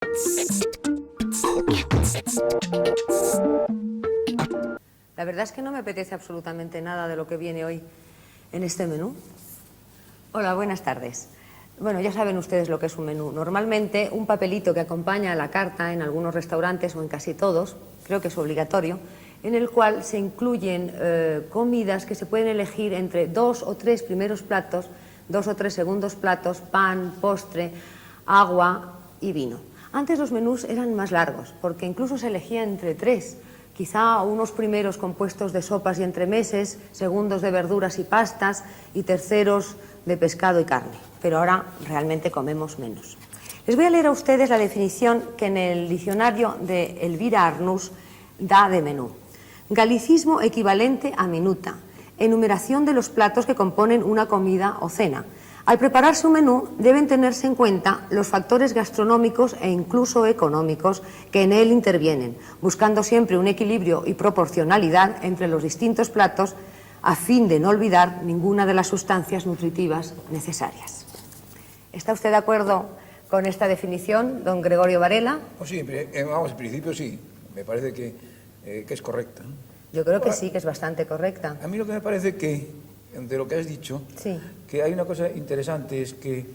La verdad es que no me apetece absolutamente nada de lo que viene hoy en este menú. Hola, buenas tardes. Bueno, ya saben ustedes lo que es un menú. Normalmente un papelito que acompaña a la carta en algunos restaurantes o en casi todos, creo que es obligatorio, en el cual se incluyen comidas que se pueden elegir entre 2 o 3 primeros platos, 2 o 3 segundos platos, pan, postre, agua y vino. Antes los menús eran más largos, porque incluso se elegía entre 3. Quizá unos primeros compuestos de sopas y entremeses, segundos de verduras y pastas y terceros de pescado y carne. Pero ahora realmente comemos menos. Les voy a leer a ustedes la definición que en el diccionario de Elvira Arnús da de menú. Galicismo equivalente a minuta, enumeración de los platos que componen una comida o cena. Al prepararse un menú deben tenerse en cuenta los factores gastronómicos e incluso económicos que en él intervienen, buscando siempre un equilibrio y proporcionalidad entre los distintos platos a fin de no olvidar ninguna de las sustancias nutritivas necesarias. ¿Está usted de acuerdo con esta definición, don Gregorio Varela? Pues sí, vamos, en principio sí, me parece que es correcta. Yo creo que sí, que es bastante correcta. A mí lo que me parece que, de lo que has dicho, sí, que hay una cosa interesante, es que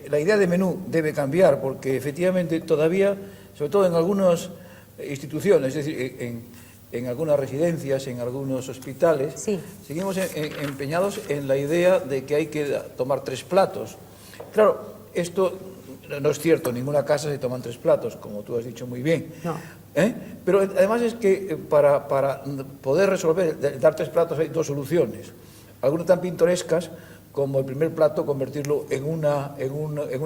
la idea de menú debe cambiar, porque efectivamente todavía, sobre todo en algunas instituciones, es decir, en algunas residencias, en algunos hospitales, sí, seguimos empeñados en la idea de que hay que tomar 3 platos. Claro, esto no es cierto, en ninguna casa se toman 3 platos, como tú has dicho muy bien. No. Pero además es que para poder resolver, dar 3 platos hay 2 soluciones. Algunas tan pintorescas como el primer plato convertirlo en una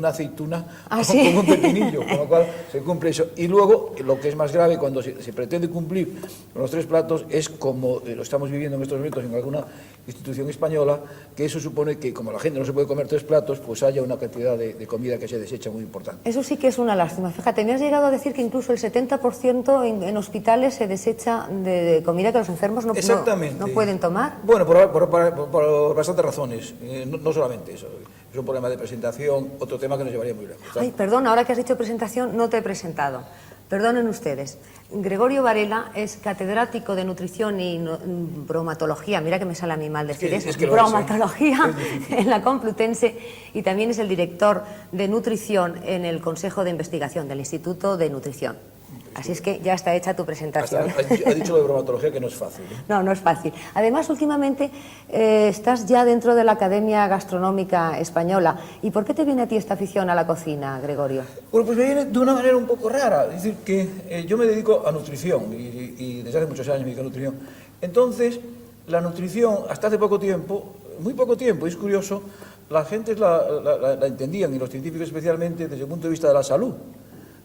aceituna con un pepinillo, con lo cual se cumple eso. Y luego, lo que es más grave, cuando se pretende cumplir con los 3 platos, es como lo estamos viviendo en estos momentos en alguna institución española, que eso supone que, como la gente no se puede comer 3 platos, pues haya una cantidad de comida que se desecha muy importante. Eso sí que es una lástima. Fíjate, me has llegado a decir que incluso el 70% en hospitales se desecha de comida que los enfermos no pueden tomar. Bueno, por bastantes razones. No solamente eso, es un problema de presentación, otro tema que nos llevaría muy lejos. Ay, perdón, ahora que has dicho presentación, no te he presentado. Perdonen ustedes. Gregorio Varela es catedrático de nutrición y bromatología, mira que me sale a mí mal decir eso, bromatología en la Complutense, y también es el director de nutrición en el Consejo de Investigación del Instituto de Nutrición. Así es que ya está hecha tu presentación. Ha dicho lo de bromatología, que no es fácil. No, no es fácil. Además, últimamente estás ya dentro de la Academia Gastronómica Española. ¿Y por qué te viene a ti esta afición a la cocina, Gregorio? Bueno, pues me viene de una manera un poco rara. Es decir, que yo me dedico a nutrición y desde hace muchos años me dedico a nutrición. Entonces, la nutrición, hasta hace poco tiempo, muy poco tiempo, es curioso, la gente la entendían, y los científicos especialmente, desde el punto de vista de la salud.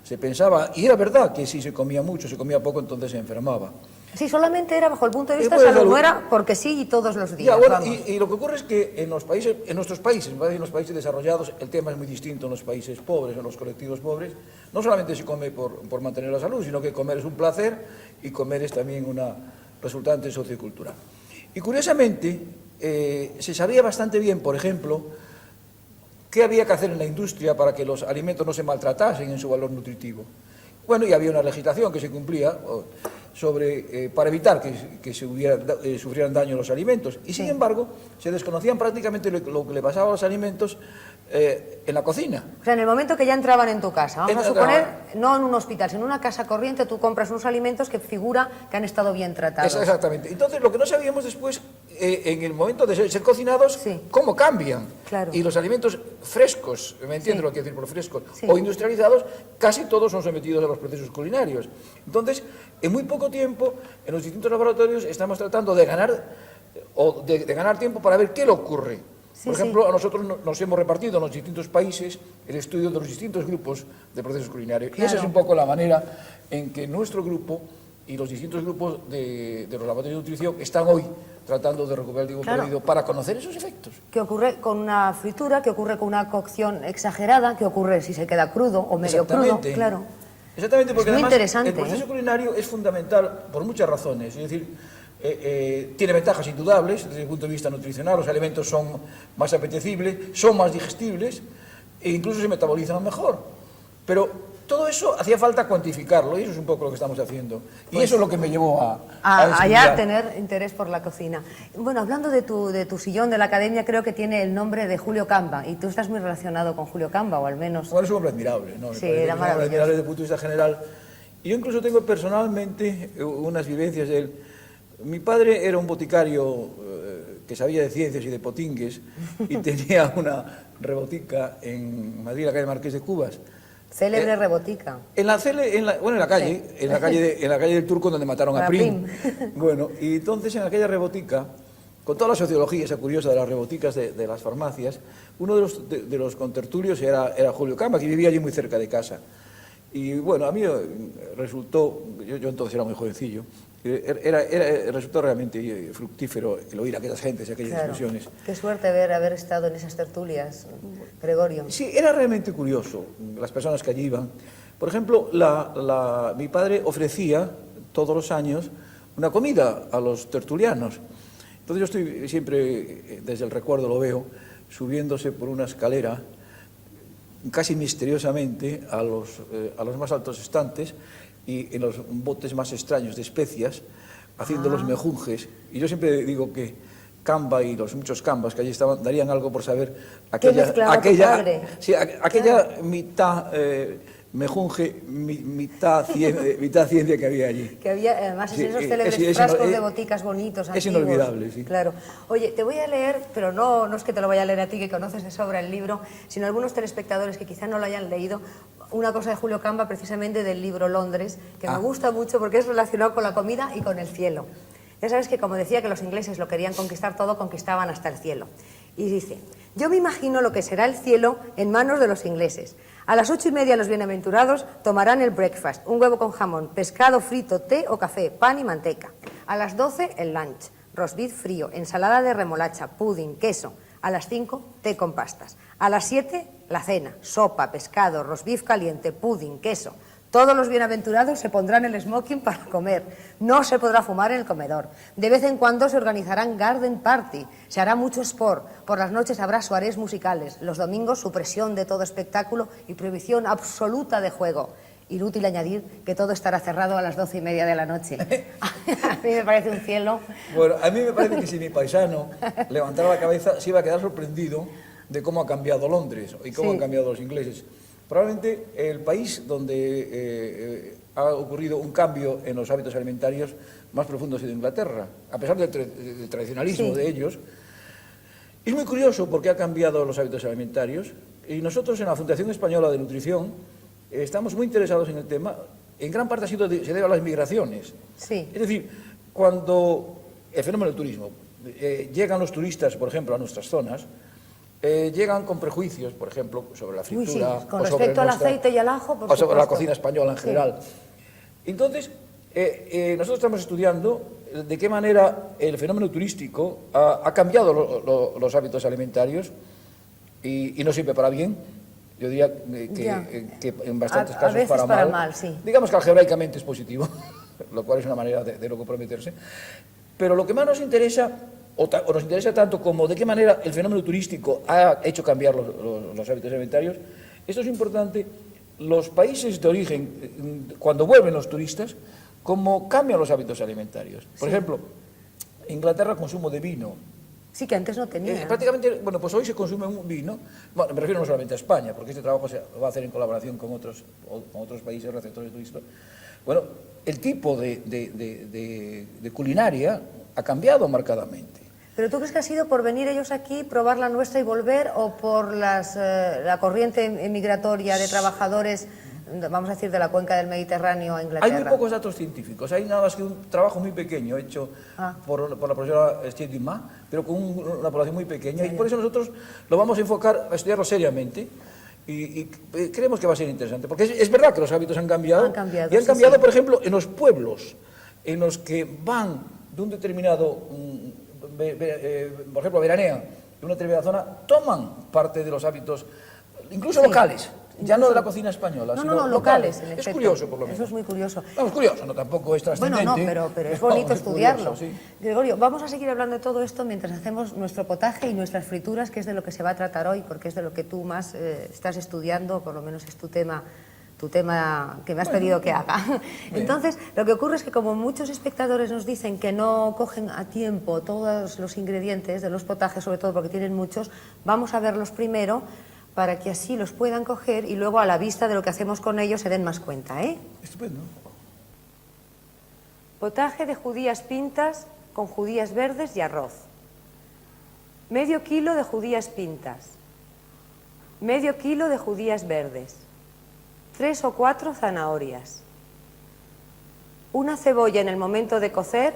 Se pensaba, y era verdad, que si se comía mucho, se comía poco, entonces se enfermaba. Sí, solamente era bajo el punto de vista de salud, no era porque sí y todos los días. Ya, bueno, y lo que ocurre es que en nuestros países, en los países desarrollados, el tema es muy distinto en los países pobres, en los colectivos pobres. No solamente se come por mantener la salud, sino que comer es un placer y comer es también una resultante sociocultural. Y curiosamente, se sabía bastante bien, por ejemplo, qué había que hacer en la industria para que los alimentos no se maltratasen en su valor nutritivo. Bueno, y había una legislación que se cumplía para evitar que sufrieran daño los alimentos. Y sin embargo, se desconocían prácticamente lo que le pasaba a los alimentos en la cocina. O sea, en el momento que ya entraban en tu casa, vamos a suponer, no en un hospital, sino en una casa corriente, tú compras unos alimentos que figura que han estado bien tratados. Exactamente. Entonces, lo que no sabíamos después, en el momento de ser cocinados, cómo cambian. Claro. Y los alimentos frescos, ¿me entiendes lo que quiero decir por frescos? O industrializados, casi todos son sometidos a los procesos culinarios. Entonces, en muy poco tiempo, en los distintos laboratorios, estamos tratando de ganar tiempo para ver qué le ocurre. Por ejemplo, a nosotros nos hemos repartido en los distintos países el estudio de los distintos grupos de procesos culinarios. Claro. Y esa es un poco la manera en que nuestro grupo y los distintos grupos de los laboratorios de nutrición están hoy tratando de recuperar el tiempo perdido para conocer esos efectos. ¿Qué ocurre con una fritura? ¿Qué ocurre con una cocción exagerada? ¿Qué ocurre si se queda crudo o medio crudo? Claro. Exactamente, porque además el proceso culinario es fundamental por muchas razones. Es decir, tiene ventajas indudables desde el punto de vista nutricional, los alimentos son más apetecibles, son más digestibles e incluso se metabolizan mejor. Pero todo eso hacía falta cuantificarlo y eso es un poco lo que estamos haciendo. Y eso es lo que me llevó a ya tener interés por la cocina. Bueno, hablando de tu sillón de la academia, creo que tiene el nombre de Julio Camba, y tú estás muy relacionado con Julio Camba, o al menos... Bueno, es un hombre admirable, ¿no? Sí, era maravilloso. Es un hombre admirable desde el punto de vista general. Y yo incluso tengo personalmente unas vivencias de él. Mi padre era un boticario que sabía de ciencias y de potingues y tenía una rebotica en Madrid, la calle Marqués de Cubas. Célebre rebotica. En la calle, Sí. en la calle del Turco donde mataron a A Prim. Prim. Bueno, y entonces en aquella rebotica, con toda la sociología esa curiosa de las reboticas de las farmacias, uno de los contertulios era Julio Camba, que vivía allí muy cerca de casa. Y bueno, a mí resultó, yo entonces era muy jovencillo, resultó realmente fructífero el oír a aquellas gentes y aquellas discusiones. Qué suerte haber estado en esas tertulias, Gregorio. Sí, era realmente curioso las personas que allí iban. Por ejemplo, mi padre ofrecía todos los años una comida a los tertulianos. Entonces yo estoy siempre, desde el recuerdo lo veo, subiéndose por una escalera, casi misteriosamente, a los más altos estantes y en los botes más extraños de especias, haciendo los mejunjes. Y yo siempre digo que Camba y los muchos Cambas que allí estaban darían algo por saber aquella mitad mejunje, mitad ciencia que había allí. Que había, además, Sí, esos célebres frascos de boticas bonitos, antiguos. Es inolvidable, sí. Claro. Oye, te voy a leer, pero no es que te lo vaya a leer a ti, que conoces de sobra el libro, sino a algunos telespectadores que quizá no lo hayan leído, una cosa de Julio Camba, precisamente del libro Londres, que me gusta mucho porque es relacionado con la comida y con el cielo. Ya sabes que, como decía, que los ingleses lo querían conquistar todo, conquistaban hasta el cielo. Y dice: yo me imagino lo que será el cielo en manos de los ingleses. A las 8:30 los bienaventurados tomarán el breakfast, un huevo con jamón, pescado frito, té o café, pan y manteca. A las 12 el lunch, roast beef frío, ensalada de remolacha, pudding, queso. A las 5 té con pastas. A las 7 la cena, sopa, pescado, roast beef caliente, pudding, queso. Todos los bienaventurados se pondrán el smoking para comer. No se podrá fumar en el comedor. De vez en cuando se organizarán garden party. Se hará mucho sport. Por las noches habrá soirées musicales. Los domingos supresión de todo espectáculo y prohibición absoluta de juego. Inútil añadir que todo estará cerrado a las 12:30 de la noche. A mí me parece un cielo. Bueno, a mí me parece que si mi paisano levantara la cabeza se iba a quedar sorprendido de cómo ha cambiado Londres y cómo han cambiado los ingleses. Probablemente el país donde ha ocurrido un cambio en los hábitos alimentarios más profundo ha sido Inglaterra, a pesar del tradicionalismo de ellos. Es muy curioso porque ha cambiado los hábitos alimentarios y nosotros en la Fundación Española de Nutrición estamos muy interesados en el tema. En gran parte se debe a las migraciones. Sí. Es decir, cuando el fenómeno del turismo, llegan los turistas, por ejemplo, a nuestras zonas, llegan con prejuicios, por ejemplo, sobre la fritura, con respecto al aceite y al ajo, o sobre la cocina española en general. Entonces, nosotros estamos estudiando de qué manera el fenómeno turístico ha cambiado los hábitos alimentarios y no siempre para bien. Yo diría que en bastantes casos a veces para mal, sí. Digamos que algebraicamente es positivo, lo cual es una manera de no comprometerse. Pero lo que más nos interesa, o nos interesa tanto como de qué manera el fenómeno turístico ha hecho cambiar los hábitos alimentarios, esto es importante, los países de origen, cuando vuelven los turistas, cómo cambian los hábitos alimentarios. Por ejemplo, Inglaterra, consumo de vino. Sí, que antes no tenía. Prácticamente, bueno, pues hoy se consume un vino, bueno, me refiero no solamente a España, porque este trabajo se va a hacer en colaboración con otros países receptores turísticos. Bueno, el tipo de culinaria ha cambiado marcadamente. ¿Pero tú crees que ha sido por venir ellos aquí, probar la nuestra y volver, o por la corriente migratoria de trabajadores, vamos a decir, de la cuenca del Mediterráneo a Inglaterra? Hay muy pocos datos científicos, hay nada más que un trabajo muy pequeño hecho por la profesora Estelle Dumas, pero con una población muy pequeña, y por eso nosotros lo vamos a enfocar a estudiarlo seriamente, y creemos que va a ser interesante, porque es verdad que los hábitos han cambiado, y han cambiado, por ejemplo, en los pueblos, en los que van de un determinado, por ejemplo, veranean de una determinada zona, toman parte de los hábitos, incluso locales. Ya no de la cocina española, sino locales. Es curioso, por lo menos. Eso es muy curioso. No, es curioso, no, tampoco es trascendente. Bueno, no, pero es bonito estudiarlo. Curioso, sí. Gregorio, vamos a seguir hablando de todo esto mientras hacemos nuestro potaje y nuestras frituras, que es de lo que se va a tratar hoy, porque es de lo que tú más estás estudiando, o por lo menos es tu tema tu tema que me has pedido que haga. Entonces, lo que ocurre es que como muchos espectadores nos dicen que no cogen a tiempo todos los ingredientes de los potajes, sobre todo porque tienen muchos, vamos a verlos primero para que así los puedan coger y luego a la vista de lo que hacemos con ellos se den más cuenta, ¿eh? Estupendo. Potaje de judías pintas con judías verdes y arroz. Medio kilo de judías pintas. Medio kilo de judías verdes. 3 o 4 zanahorias. Una cebolla en el momento de cocer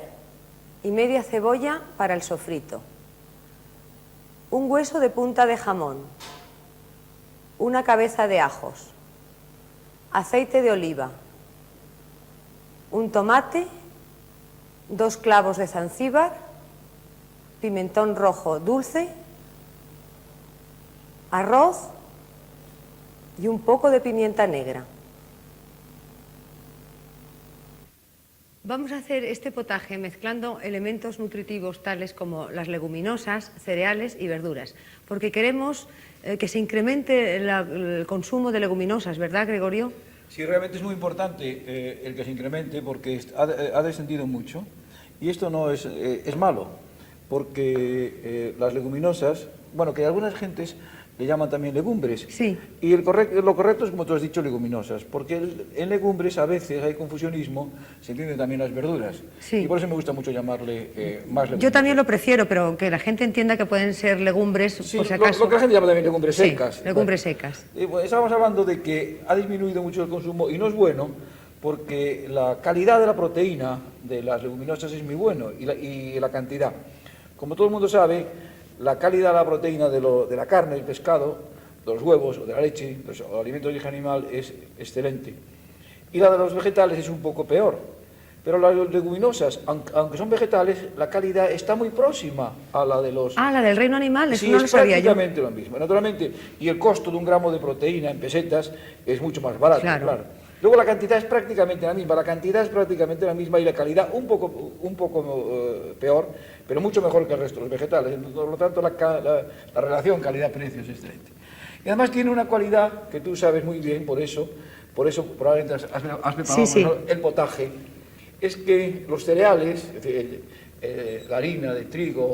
y media cebolla para el sofrito. Un hueso de punta de jamón. Una cabeza de ajos. Aceite de oliva. Un tomate. 2 clavos de zanzíbar. Pimentón rojo dulce. Arroz y un poco de pimienta negra. Vamos a hacer este potaje mezclando elementos nutritivos tales como las leguminosas, cereales y verduras, porque queremos que se incremente el consumo de leguminosas, ¿verdad, Gregorio? Sí, realmente es muy importante el que se incremente porque ha descendido mucho y esto no es malo, porque las leguminosas, bueno, que algunas gentes le llaman también legumbres. Sí. Y lo correcto es, como tú has dicho, leguminosas, porque en legumbres a veces hay confusionismo, se entienden también las verduras. Sí. Y por eso me gusta mucho llamarle más legumbres. Yo también lo prefiero, pero que la gente entienda que pueden ser legumbres, Sí, por si acaso. lo que la gente llama también legumbres Sí, secas. legumbres secas. Pues estábamos hablando de que ha disminuido mucho el consumo y no es bueno porque la calidad de la proteína de las leguminosas es muy bueno y la cantidad. Como todo el mundo sabe, la calidad de la proteína de la carne, del pescado, de los huevos o de la leche, de los alimentos de origen animal es excelente. Y la de los vegetales es un poco peor. Pero las leguminosas, aunque son vegetales, la calidad está muy próxima a la de los... Ah, la del reino animal, eso sí, no lo sabía yo. es prácticamente lo mismo, naturalmente. Y el costo de un gramo de proteína en pesetas es mucho más barato, claro. Luego la cantidad es prácticamente la misma, y la calidad un poco peor, pero mucho mejor que el resto de los vegetales. Por lo tanto, la relación calidad-precio es excelente. Y además tiene una cualidad que tú sabes muy bien, por eso probablemente has preparado Sí. el potaje, es que los cereales, es decir, la harina de trigo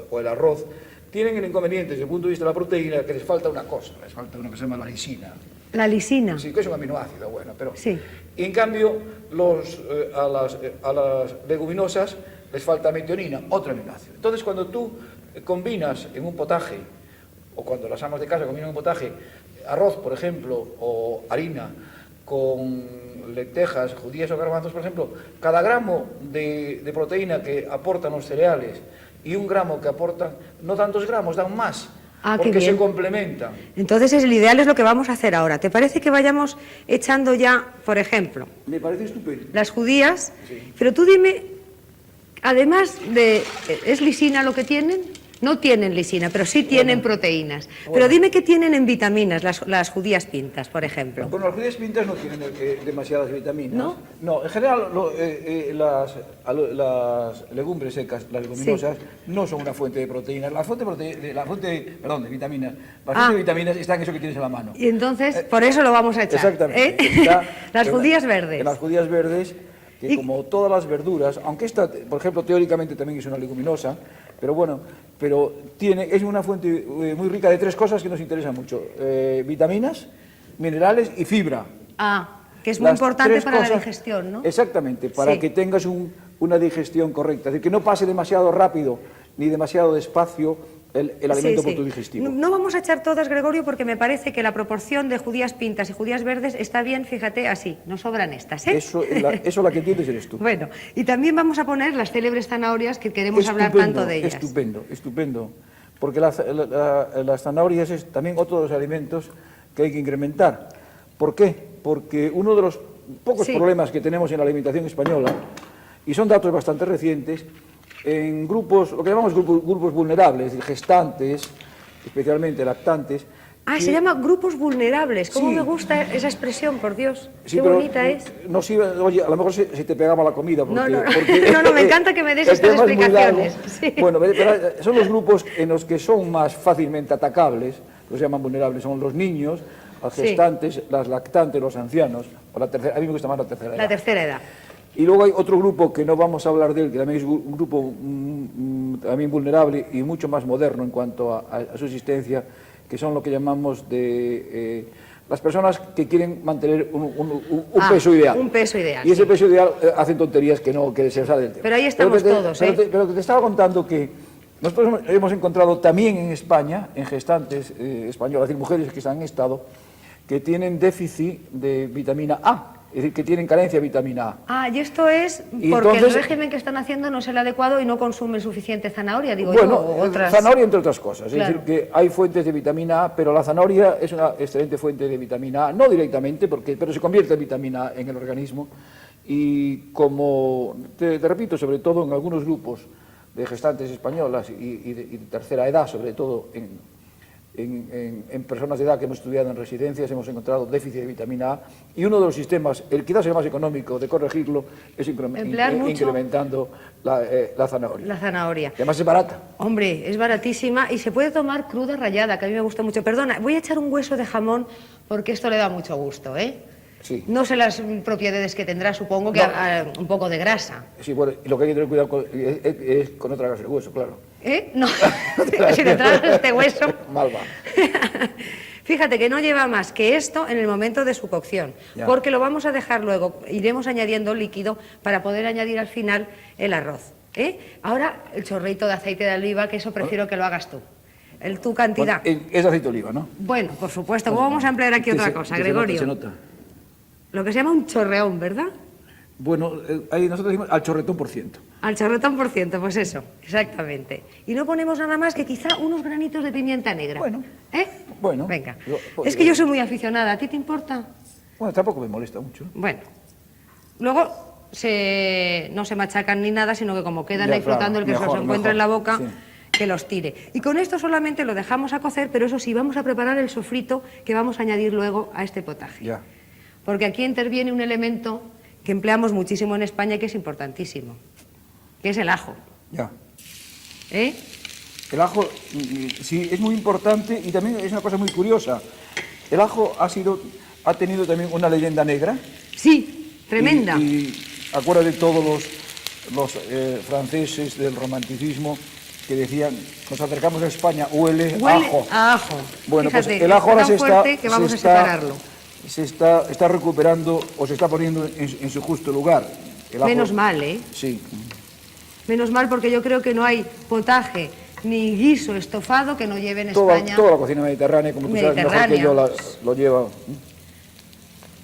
o el arroz, tienen el inconveniente desde el punto de vista de la proteína que les falta una cosa, les falta una que se llama la lisina. La lisina. Sí, que es un aminoácido, bueno, pero... Sí. Y en cambio, a las leguminosas les falta metionina, otro aminoácido. Entonces, cuando tú combinas en un potaje, o cuando las amas de casa combinan en un potaje, arroz, por ejemplo, o harina, con lentejas, judías o garbanzos, por ejemplo, cada gramo de proteína que aportan los cereales y un gramo que aportan, no dan 2 gramos, dan más. Ah, porque qué bien. se complementan. Entonces, el ideal es lo que vamos a hacer ahora. ¿Te parece que vayamos echando ya, por ejemplo, Me parece estupendo. las judías? Sí. Pero tú dime, además de... ¿Es lisina lo que tienen? No tienen lisina, pero sí tienen proteínas. Pero dime qué tienen en vitaminas las judías pintas, por ejemplo. Bueno, las judías pintas no tienen demasiadas vitaminas. ¿No? No, en general las legumbres secas, las leguminosas, no son una fuente de proteínas. La fuente de vitaminas. La fuente de vitaminas está en eso que tienes en la mano. Y entonces, por eso lo vamos a echar. Exactamente. ¿Eh? Las judías verdes. En las judías verdes, que como todas las verduras, aunque esta, por ejemplo, teóricamente también es una leguminosa, pero bueno, es una fuente muy rica de 3 cosas que nos interesan mucho: vitaminas, minerales y fibra. Ah, que es muy importante para la digestión, ¿no? Exactamente, para que tengas una digestión correcta, es decir, que no pase demasiado rápido ni demasiado despacio el alimento por tu digestivo. No vamos a echar todas, Gregorio, porque me parece que la proporción de judías pintas y judías verdes está bien, fíjate, así, no sobran estas, ¿eh? Eso la que entiendes eres tú. Bueno, y también vamos a poner las célebres zanahorias que queremos hablar tanto de ellas. Estupendo, porque las zanahorias es también otro de los alimentos que hay que incrementar. ¿Por qué? Porque uno de los pocos problemas que tenemos en la alimentación española, y son datos bastante recientes, en grupos, lo que llamamos grupos vulnerables, es decir, gestantes, especialmente lactantes. Ah, se llama grupos vulnerables. ¿Cómo me gusta esa expresión, por Dios? Sí, qué bonita es. No, sí, oye, a lo mejor se te pegaba la comida. No, me encanta que me des estas explicaciones. Sí. Bueno, son los grupos en los que son más fácilmente atacables, los llaman vulnerables, son los niños, las gestantes, las lactantes, los ancianos, o la tercera, a mí me gusta más la tercera edad. La tercera edad. Y luego hay otro grupo que no vamos a hablar de él, que también es un grupo también vulnerable y mucho más moderno en cuanto a su existencia, que son lo que llamamos de las personas que quieren mantener un peso ideal. Un peso ideal. Y ese peso ideal hacen tonterías que se sale del tema. Pero ahí estamos todos, Pero que te estaba contando que nosotros hemos encontrado también en España, en gestantes españolas, es decir, mujeres que han estado, que tienen déficit de vitamina A. Es decir, que tienen carencia de vitamina A. Ah, y esto es porque el régimen que están haciendo no es el adecuado y no consumen suficiente zanahoria, digo yo, o otras... Zanahoria entre otras cosas. Claro. Es decir, que hay fuentes de vitamina A, pero la zanahoria es una excelente fuente de vitamina A, no directamente, pero se convierte en vitamina A en el organismo. Y como, te repito, sobre todo en algunos grupos de gestantes españolas y de tercera edad, sobre todo en personas de edad que hemos estudiado en residencias, hemos encontrado déficit de vitamina A, y uno de los sistemas, el quizás el más económico de corregirlo, es incrementando la zanahoria. La zanahoria. Y además es barata. Hombre, es baratísima y se puede tomar cruda rallada, que a mí me gusta mucho. Perdona, voy a echar un hueso de jamón porque esto le da mucho gusto, ¿eh? Sí. No sé las propiedades que tendrá, supongo que un poco de grasa. Sí, bueno, y lo que hay que tener cuidado es con no tragarse el hueso, claro. No, si te tragas este hueso... Mal va. Fíjate que no lleva más que esto en el momento de su cocción, porque lo vamos a dejar luego, iremos añadiendo líquido para poder añadir al final el arroz. Ahora el chorrito de aceite de oliva, que eso prefiero que lo hagas tú. Tu cantidad. Bueno, es aceite de oliva, ¿no? Bueno, por supuesto. Vamos a emplear aquí otra cosa, Gregorio. Se nota. Lo que se llama un chorreón, ¿verdad? Bueno, ahí nosotros decimos al chorretón por ciento. Al chorretón por ciento, pues eso, exactamente. Y no ponemos nada más que quizá unos granitos de pimienta negra. Bueno. Bueno. Venga. Es que yo soy muy aficionada. ¿A ti te importa? Bueno, tampoco me molesta mucho. Bueno. Luego no se machacan ni nada, sino que como quedan ahí flotando, el que se los encuentra en la boca, que los tire. Y con esto solamente lo dejamos a cocer, pero eso sí, vamos a preparar el sofrito que vamos a añadir luego a este potaje. Ya. Porque aquí interviene un elemento que empleamos muchísimo en España y que es importantísimo, que es el ajo. Ya. El ajo, sí, es muy importante y también es una cosa muy curiosa. El ajo ha tenido también una leyenda negra. Sí, tremenda. Y acuérdate de todos los franceses del romanticismo que decían, nos acercamos a España, huele ajo. A ajo. Bueno, fíjate, pues el ajo ahora se está recuperando o se está poniendo en su justo lugar. Menos mal, ¿eh? Sí. Menos mal, porque yo creo que no hay potaje ni guiso estofado que no lleve en España. Toda la cocina mediterránea, como tú sabes, mejor que yo lo lleva.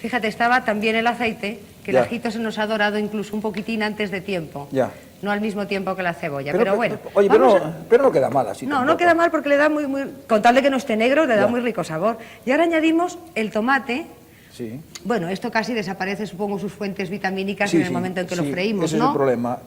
Fíjate, estaba también el aceite, que el ajito se nos ha dorado incluso un poquitín antes de tiempo. Ya. No al mismo tiempo que la cebolla, pero bueno. Oye, pero no queda mal así. No queda mal porque le da muy, con tal de que no esté negro, le da muy rico sabor. Y ahora añadimos el tomate. Sí. Bueno, esto casi desaparece, supongo, sus fuentes vitamínicas en el momento en que lo freímos, ese ¿no? es el problema,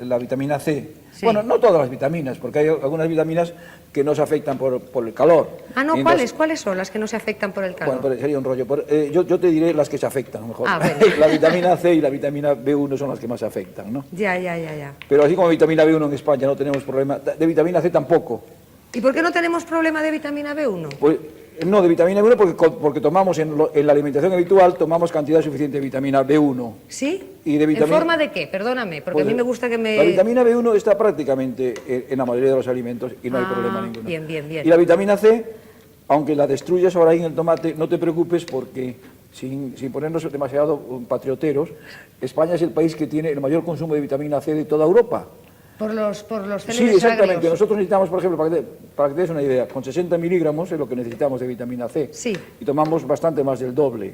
la vitamina C. Sí. Bueno, no todas las vitaminas, porque hay algunas vitaminas que no se afectan por el calor. Ah, no, ¿cuáles son las que no se afectan por el calor? Bueno, sería un rollo. Yo te diré las que se afectan, mejor. Bueno. La vitamina C y la vitamina B1 son las que más se afectan, ¿no? Ya. Pero así como vitamina B1 en España no tenemos problema, de vitamina C tampoco. ¿Y por qué no tenemos problema de vitamina B1? Pues, no, de vitamina B1 porque tomamos en la alimentación habitual, tomamos cantidad suficiente de vitamina B1. ¿Sí? Y de ¿En forma de qué? Perdóname, porque pues, a mí me gusta que me... La vitamina B1 está prácticamente en la mayoría de los alimentos y no hay problema ninguno. Bien. Y la vitamina C, aunque la destruyas ahora ahí en el tomate, no te preocupes porque, sin ponernos demasiado patrioteros, España es el país que tiene el mayor consumo de vitamina C de toda Europa. Por los células Sí, exactamente. agrios. Nosotros necesitamos, por ejemplo, para que te des una idea, con 60 miligramos es lo que necesitamos de vitamina C. Sí. Y tomamos bastante más del doble.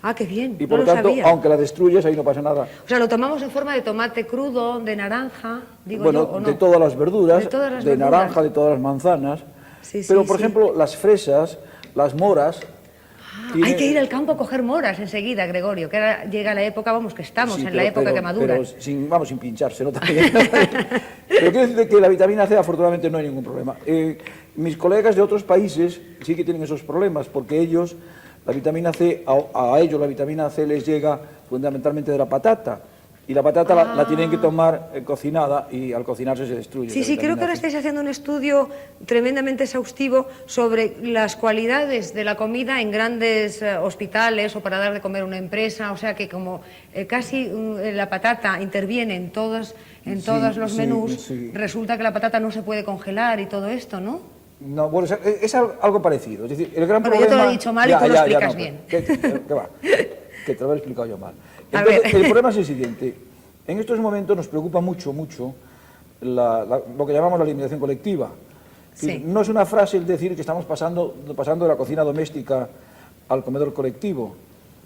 Ah, qué bien. Y por no lo tanto, sabía. aunque la destruyes, ahí no pasa nada. O sea, lo tomamos en forma de tomate crudo, de naranja, digo bueno, yo, ¿o no? de todas las verduras, de naranja, de todas las manzanas. Sí, pero, por ejemplo, las fresas, las moras... Hay que ir al campo a coger moras enseguida, Gregorio, que ahora llega la época, vamos, que estamos en la época que maduran. Pero sin pincharse, ¿no? También. Pero quiero decirte que la vitamina C, afortunadamente, no hay ningún problema. Mis colegas de otros países sí que tienen esos problemas, porque ellos, la vitamina C, a ellos la vitamina C les llega fundamentalmente de la patata. y la patata la tienen que tomar cocinada y al cocinarse se destruye. Sí, creo que ahora estáis haciendo un estudio tremendamente exhaustivo sobre las cualidades de la comida en grandes hospitales o para dar de comer a una empresa, o sea que como casi la patata interviene en todos los menús, resulta que la patata no se puede congelar y todo esto, ¿no? No, bueno, es algo parecido. Es decir, el gran problema... yo te lo he dicho mal y tú lo explicas bien. ¿Qué va? Que te lo he explicado yo mal. Entonces, el problema es el siguiente. En estos momentos nos preocupa mucho lo que llamamos la alimentación colectiva. Sí. No es una frase el decir que estamos pasando de la cocina doméstica al comedor colectivo.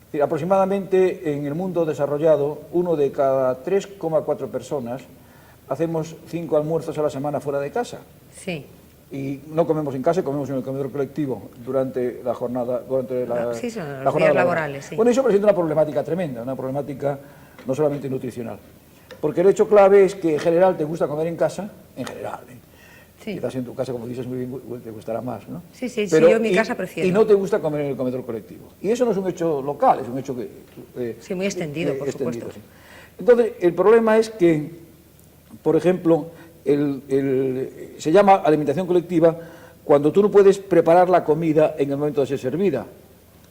Es decir, aproximadamente en el mundo desarrollado, 1 de cada 3,4 personas hacemos 5 almuerzos a la semana fuera de casa. Sí. Y no comemos en casa, comemos en el comedor colectivo durante la jornada, durante los días laborales. Sí. Bueno, eso presenta una problemática tremenda, una problemática no solamente nutricional. Porque el hecho clave es que en general te gusta comer en casa, en general. Sí. Quizás en tu casa, como dices muy bien, te gustará más, ¿no? Sí, pero, yo en mi casa prefiero. Y no te gusta comer en el comedor colectivo. Y eso no es un hecho local, es un hecho que... sí, muy extendido, por supuesto. Sí. Entonces, el problema es que, por ejemplo, se llama alimentación colectiva cuando tú no puedes preparar la comida en el momento de ser servida.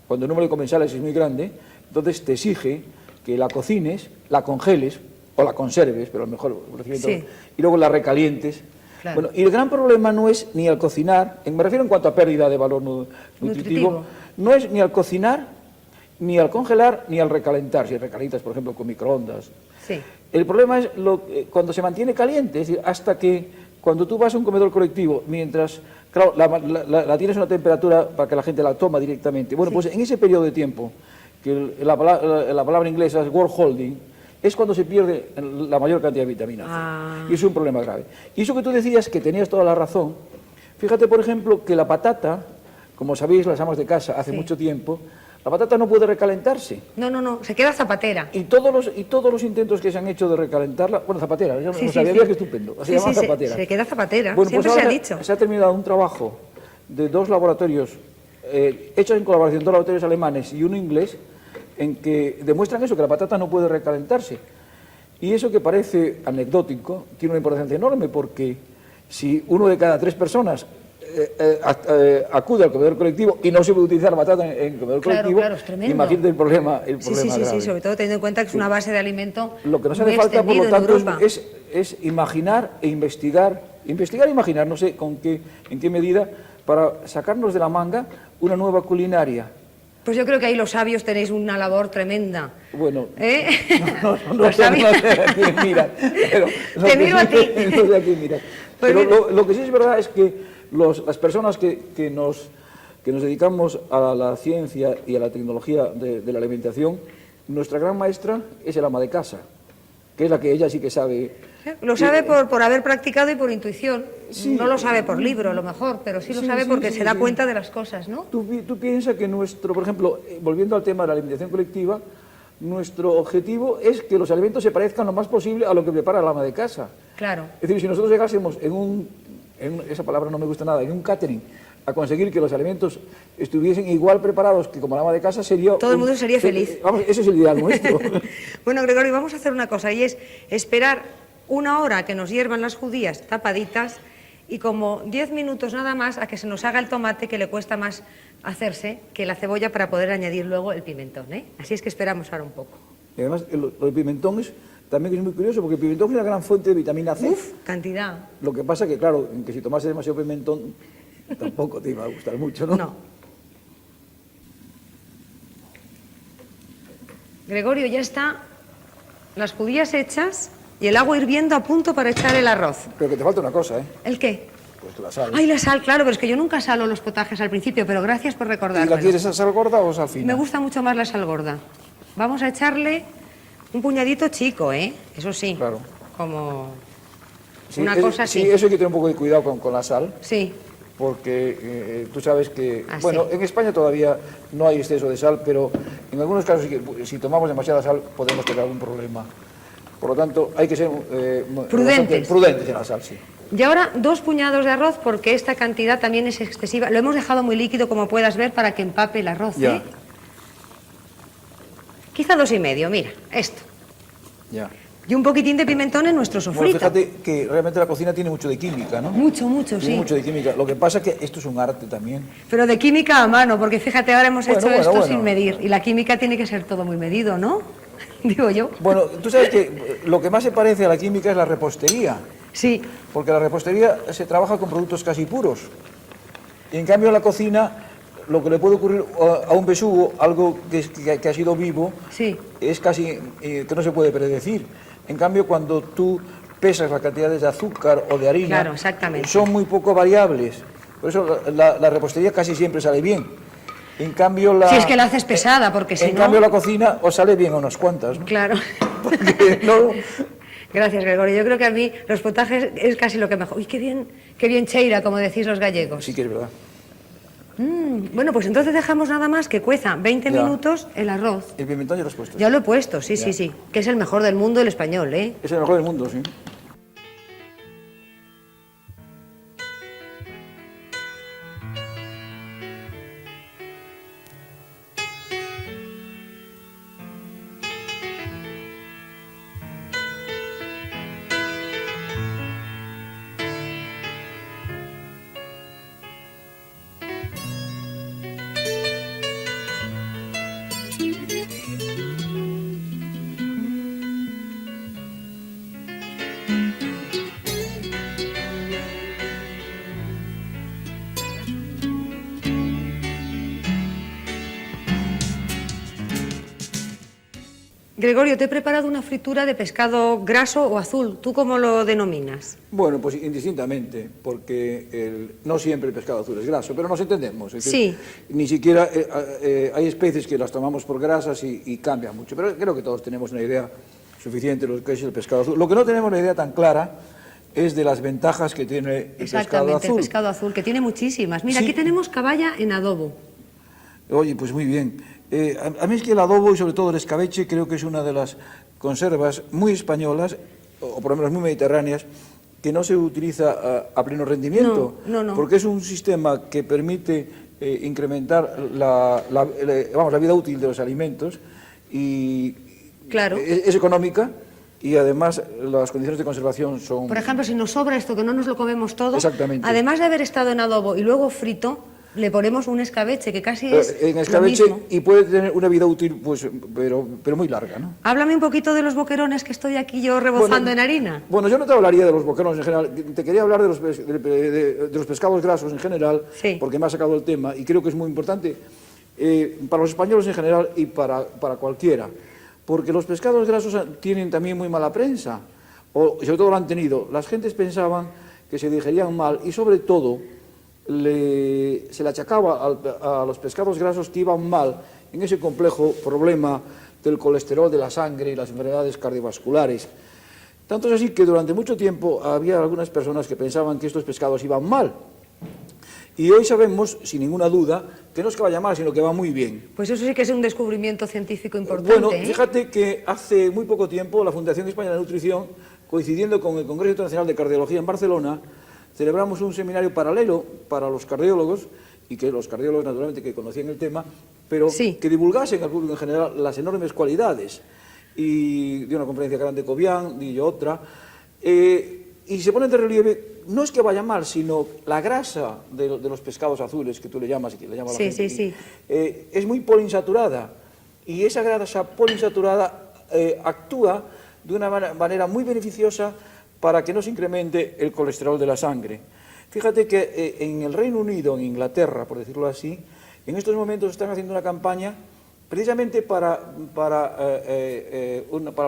Cuando el número de comensales es muy grande, entonces te exige que la cocines, la congeles o la conserves, pero a lo mejor sí. Y luego la recalientes. Claro. Bueno, y el gran problema no es ni al cocinar, me refiero en cuanto a pérdida de valor nutritivo, no es ni al cocinar, ni al congelar, ni al recalentar, si recalientas, por ejemplo, con microondas. Sí. El problema es cuando se mantiene caliente, es decir, hasta que cuando tú vas a un comedor colectivo, mientras, claro, la tienes a una temperatura para que la gente la toma directamente. Bueno, sí. Pues en ese periodo de tiempo, que la palabra inglesa es world holding, es cuando se pierde la mayor cantidad de vitamina C. Y es un problema grave. Y eso que tú decías, que tenías toda la razón, fíjate, por ejemplo, que la patata, como sabéis las amas de casa hace mucho tiempo, la patata no puede recalentarse. No, se queda zapatera. Y todos los intentos que se han hecho de recalentarla, bueno, zapatera, no sabía que estupendo, se llama zapatera. Se queda zapatera, bueno, siempre pues se ha dicho. Se ha terminado un trabajo de 2 laboratorios, hechos en colaboración, 2 laboratorios alemanes y uno inglés, en que demuestran eso, que la patata no puede recalentarse. Y eso que parece anecdótico tiene una importancia enorme, porque si 1 de cada 3 personas acude al comedor colectivo y no se puede utilizar la patata en el comedor colectivo, es tremendo. Imagínate el problema Sí, sobre todo teniendo en cuenta que es una base de alimento. Lo que nos hace falta, por lo tanto, es imaginar e investigar e imaginar, no sé en qué medida, para sacarnos de la manga una nueva culinaria. Pues yo creo que ahí los sabios tenéis una labor tremenda. Bueno, no sé a quién mira. Te miro a ti. No sé a quién mira. Pero lo que sí es verdad es que las personas que nos dedicamos a la ciencia y a la tecnología de la alimentación, nuestra gran maestra es el ama de casa, que es la que ella sí que sabe. Lo sabe por haber practicado y por intuición. Sí, no lo sabe por libro, a lo mejor, pero sí lo sabe porque se da cuenta de las cosas, ¿no? Tú piensas que por ejemplo, volviendo al tema de la alimentación colectiva, nuestro objetivo es que los alimentos se parezcan lo más posible a lo que prepara la ama de casa. Claro. Es decir, si nosotros llegásemos esa palabra no me gusta nada, en un catering, a conseguir que los alimentos estuviesen igual preparados que como la ama de casa, sería... Todo el mundo sería feliz. Vamos, ese es el ideal nuestro. Bueno, Gregorio, vamos a hacer una cosa, y es esperar 1 hora que nos hiervan las judías tapaditas y como 10 minutos nada más a que se nos haga el tomate, que le cuesta más hacerse que la cebolla, para poder añadir luego el pimentón, ¿eh? Así es que esperamos ahora un poco. Y además, lo del pimentón también es muy curioso, porque el pimentón es una gran fuente de vitamina C. Cantidad. Lo que pasa que, claro, que si tomases demasiado pimentón, tampoco te iba a gustar mucho, ¿no? No. Gregorio, ya está las judías hechas y el agua hirviendo a punto para echar el arroz. Pero que te falta una cosa, ¿eh? ¿El qué? Pues la sal. Ay, la sal, claro, pero es que yo nunca salo los potajes al principio, pero gracias por recordarme. ¿Y la quieres a sal gorda o sal fina? Me gusta mucho más la sal gorda. Vamos a echarle un puñadito chico, ¿eh? Eso sí. Claro. Como una cosa así. Sí, eso hay que tener un poco de cuidado con la sal. Sí. Porque tú sabes que, bueno, en España todavía no hay exceso de sal, pero en algunos casos si tomamos demasiada sal podemos tener algún problema. Por lo tanto, hay que ser prudentes en la sal, sí. Y ahora 2 puñados de arroz, porque esta cantidad también es excesiva. Lo hemos dejado muy líquido, como puedas ver, para que empape el arroz, ¿eh? Quizá 2,5, mira, esto. Ya. Y un poquitín de pimentón en nuestro Bueno, sofrito. fíjate que realmente la cocina tiene mucho de química, ¿no? Mucho, Tiene sí. mucho de química. Lo que pasa es que esto es un arte también. Pero de química a mano, porque fíjate, ahora hemos hecho Bueno, esto bueno. sin medir. Y la química tiene que ser todo muy medido, ¿no? Digo yo. Bueno, tú sabes que lo que más se parece a la química es la repostería, Sí, porque la repostería se trabaja con productos casi puros. Y en cambio en la cocina, lo que le puede ocurrir a un besugo, algo que ha sido vivo, sí. es casi que no se puede predecir. En cambio, cuando tú pesas las cantidades de azúcar o de harina, Claro, exactamente. son muy poco variables. Por eso la repostería casi siempre sale bien. En cambio, Si es que la haces pesada, porque si en no... cambio la cocina os sale bien a unas cuantas, ¿no? Claro. Porque no... Gracias, Gregorio. Yo creo que a mí los potajes es casi lo que mejor. Uy, qué bien cheira, como decís los gallegos. Sí que es verdad. Bueno, pues entonces dejamos nada más que cueza 20 Ya. minutos el arroz. El pimentón ya lo has puesto. Ya lo he puesto, sí, Ya. sí. Que es el mejor del mundo el español, ¿eh? Es el mejor del mundo, sí. Gregorio, te he preparado una fritura de pescado graso o azul. ¿Tú cómo lo denominas? Bueno, pues indistintamente, porque no siempre el pescado azul es graso, pero nos entendemos. Es decir, ni siquiera hay especies que las tomamos por grasas y cambian mucho, pero creo que todos tenemos una idea suficiente de lo que es el pescado azul. Lo que no tenemos una idea tan clara es de las ventajas que tiene el pescado Exactamente, azul. el pescado azul, que tiene muchísimas. Mira, Sí. aquí tenemos caballa en adobo. Oye, pues muy bien. A mí es que el adobo y sobre todo el escabeche creo que es una de las conservas muy españolas, o por lo menos muy mediterráneas, que no se utiliza a pleno rendimiento, No. porque es un sistema que permite incrementar la vida útil de los alimentos y Claro. es económica y además las condiciones de conservación son... Por ejemplo, si nos sobra esto, que no nos lo comemos todo, Exactamente. además de haber estado en adobo y luego frito, le ponemos un escabeche, que casi es en lo escabeche mismo. y puede tener una vida útil, pues, pero muy larga, ¿no? Háblame un poquito de los boquerones que estoy aquí yo rebozando en harina. Bueno, yo no te hablaría de los boquerones en general, te quería hablar de los pescados grasos en general, Sí. porque me ha sacado el tema y creo que es muy importante para los españoles en general y para cualquiera, porque los pescados grasos tienen también muy mala prensa, o sobre todo lo han tenido. Las gentes pensaban que se digerían mal y sobre todo se le achacaba a los pescados grasos que iban mal en ese complejo problema del colesterol de la sangre y las enfermedades cardiovasculares. Tanto es así que durante mucho tiempo había algunas personas que pensaban que estos pescados iban mal. Y hoy sabemos, sin ninguna duda, que no es que vaya mal, sino que va muy bien. Pues eso sí que es un descubrimiento científico importante. Bueno, ¿eh? fíjate que hace muy poco tiempo la Fundación Española de Nutrición, coincidiendo con el Congreso Internacional de Cardiología en Barcelona, celebramos un seminario paralelo para los cardiólogos, y que los cardiólogos naturalmente que conocían el tema, pero Sí. que divulgasen al público en general las enormes cualidades. Y dio una conferencia grande Cobian, di yo otra, y se pone de relieve, no es que vaya mal, sino la grasa de los pescados azules, que tú le llamas y que le llama la Sí, gente, sí, sí. es muy poliinsaturada, y esa grasa poliinsaturada actúa de una manera muy beneficiosa para que no se incremente el colesterol de la sangre. Fíjate que en el Reino Unido, en Inglaterra, por decirlo así, en estos momentos están haciendo una campaña precisamente para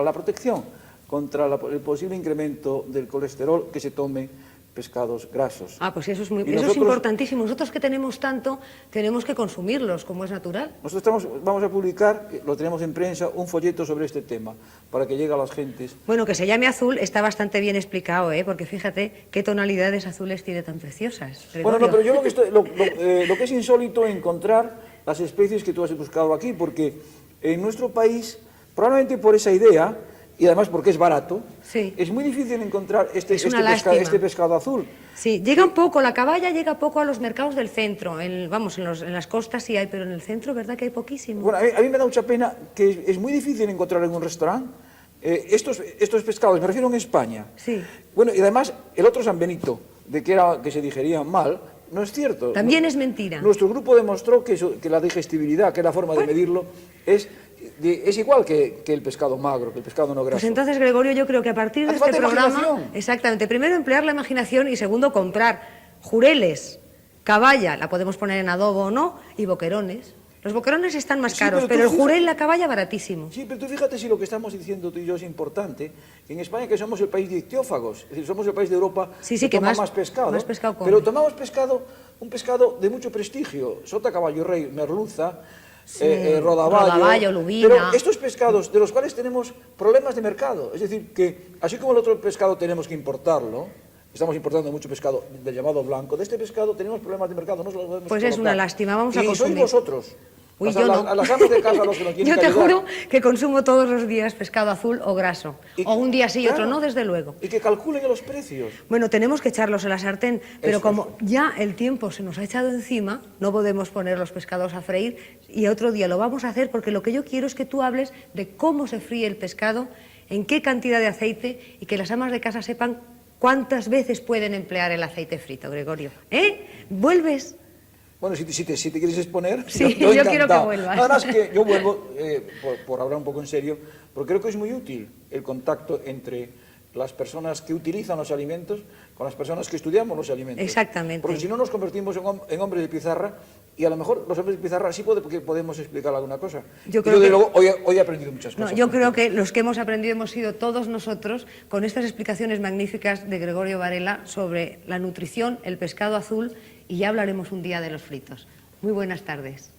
la protección contra el posible incremento del colesterol que se tome pescados grasos. Ah, pues eso es, Y eso es nosotros- importantísimo. Nosotros que tenemos tanto, tenemos que consumirlos, como es natural. Nosotros vamos a publicar, lo tenemos en prensa, un folleto sobre este tema, para que llegue a las gentes. Bueno, que se llame azul está bastante bien explicado, ¿eh? Porque fíjate qué tonalidades azules tiene tan preciosas. Bueno, no, Gregorio. pero yo lo que es insólito es encontrar las especies que tú has buscado aquí, porque en nuestro país, probablemente por esa idea, y además porque es barato, Sí. es muy difícil encontrar Es una lástima. este pescado azul. Sí, llega un poco, la caballa llega poco a los mercados del centro. Vamos, en las costas sí hay, pero en el centro, ¿verdad que hay poquísimo? Bueno, a mí me da mucha pena que es muy difícil encontrar en un restaurante estos pescados, me refiero en España. Sí. Bueno, y además, el otro San Benito, de que se digerían mal, no es cierto. También es mentira. Nuestro grupo demostró que la digestibilidad, que es la forma de medirlo, es igual que el pescado magro, que el pescado no graso. Pues entonces, Gregorio, yo creo que a partir de Hace este falta programa... imaginación. Exactamente. Primero, emplear la imaginación y segundo, comprar jureles, caballa, la podemos poner en adobo o no, y boquerones. Los boquerones están más Sí, caros, pero pero tú el jurel y la caballa baratísimo. Sí, pero tú fíjate si lo que estamos diciendo tú y yo es importante. En España, que somos el país de ictiófagos, es decir, somos el país de Europa Sí, que que toma más pescado. come. Pero tomamos un pescado de mucho prestigio. Sota, caballo rey, merluza, rodaballo, lubina. Pero estos pescados, de los cuales tenemos problemas de mercado, es decir, que así como el otro pescado tenemos que importarlo, estamos importando mucho pescado del llamado blanco, de este pescado tenemos problemas de mercado, no se lo podemos Pues es colocar. una lástima, vamos a y consumir. sois vosotros. Uy, Yo yo no. A las amas de casa, los que nos tienen Yo que te ayudar. juro que consumo todos los días pescado azul o graso. O un día sí y otro claro, no, desde luego. Y que calculen los precios. Bueno, tenemos que echarlos en la sartén, pero Eso, como ya el tiempo se nos ha echado encima, no podemos poner los pescados a freír y otro día lo vamos a hacer porque lo que yo quiero es que tú hables de cómo se fríe el pescado, en qué cantidad de aceite y que las amas de casa sepan cuántas veces pueden emplear el aceite frito, Gregorio. ¿Vuelves? Bueno, si te quieres exponer, Sí, yo yo quiero que encantado. vuelvas. Nada más que yo vuelvo, por hablar un poco en serio, porque creo que es muy útil el contacto entre las personas que utilizan los alimentos con las personas que estudiamos los alimentos. Exactamente. Porque si no nos convertimos en hombres de pizarra, y a lo mejor los hombres de pizarra sí podemos explicar alguna cosa. Yo Y creo de que- luego, hoy he aprendido muchas No, cosas. yo creo que los que hemos aprendido hemos sido todos nosotros con estas explicaciones magníficas de Gregorio Varela sobre la nutrición, el pescado azul y ya hablaremos un día de los fritos. Muy buenas tardes.